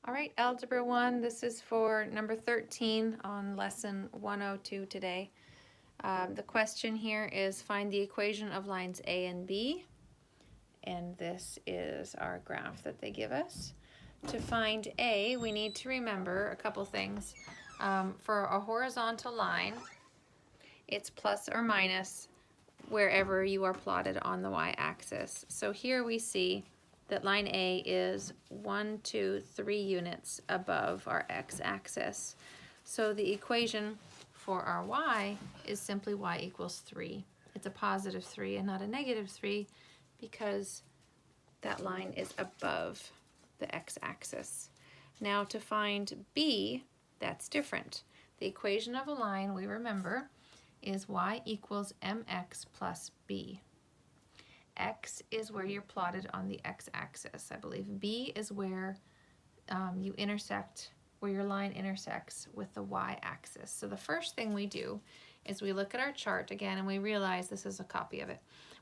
All right, Algebra 1, this is for number 13 on lesson 102 today. The question here is find the equation of lines A and B, and this is our graph that they give us. To find A, we need to remember a couple things. For a horizontal line, it's plus or minus wherever you are plotted on the y-axis. So here we see that line A is 1, 2, 3 units above our x-axis. So the equation for our y is simply y equals 3. It's a positive 3 and not a negative 3 because that line is above the x-axis. Now to find b, that's different. The equation of a line, we remember, is y equals mx plus b. X is where you're plotted on the x-axis, I believe. B is where you intersect, where your line intersects with the y-axis. So the first thing we do is we look at our chart again and we realize, this is a copy of it,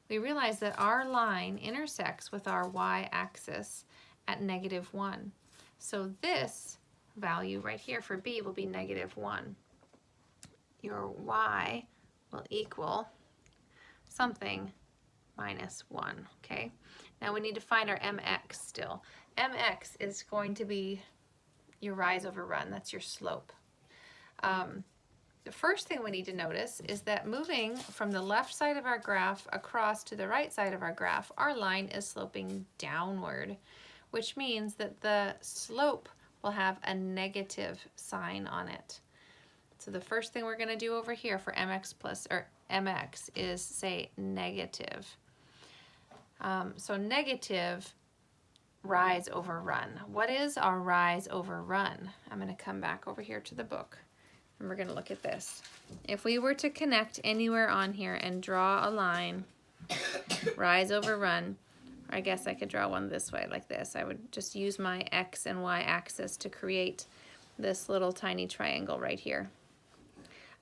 we realize that our line intersects with our y-axis at -1. So this value right here for B will be -1. Your y will equal something -1, okay? Now we need to find our mx still. Mx is going to be your rise over run, that's your slope. The first thing we need to notice is that moving from the left side of our graph across to the right side of our graph, our line is sloping downward, which means that the slope will have a negative sign on it. So the first thing we're going to do over here for mx is say negative. So negative rise over run. What is our rise over run? I'm going to come back over here to the book and we're going to look at this. If we were to connect anywhere on here and draw a line, rise over run, or I guess I could draw one this way like this. I would just use my x and y axis to create this little tiny triangle right here.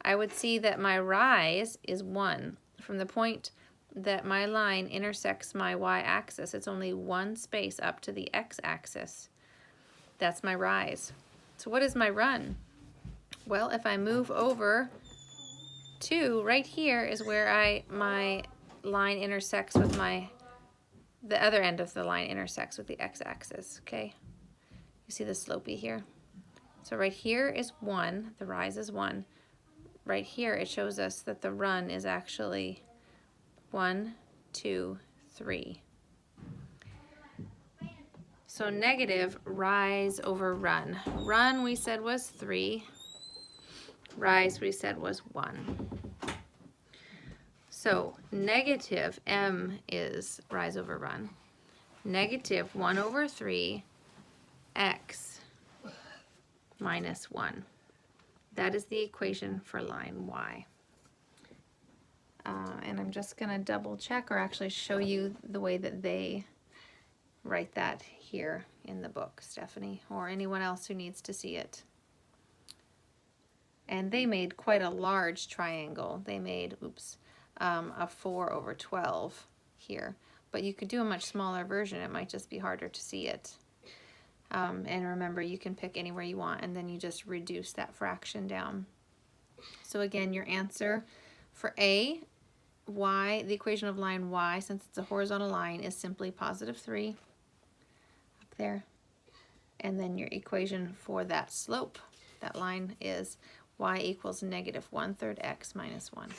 I would see that my rise is 1. From the point that my line intersects my y-axis, it's only one space up to the x-axis. That's my rise. So what is my run? Well, if I move over to right here is where my line intersects with the other end of the line intersects with the x-axis, okay? You see the slopey here? So right here is 1, the rise is 1. Right here it shows us that the run is actually 1, 2, 3. So negative rise over run. Run we said was 3. Rise we said was 1. So negative m is rise over run. Negative 1 over 3 x minus 1. That is the equation for line y. And I'm just going to double check or actually show you the way that they write that here in the book, Stephanie, or anyone else who needs to see it. And they made quite a large triangle. They made, a 4 over 12 here. But you could do a much smaller version. It might just be harder to see it. And remember, you can pick anywhere you want, and then you just reduce that fraction down. So again, your answer for A, y, the equation of line y, since it's a horizontal line, is simply positive 3 up there. And then your equation for that slope, that line, is y equals -1/3 x minus 1.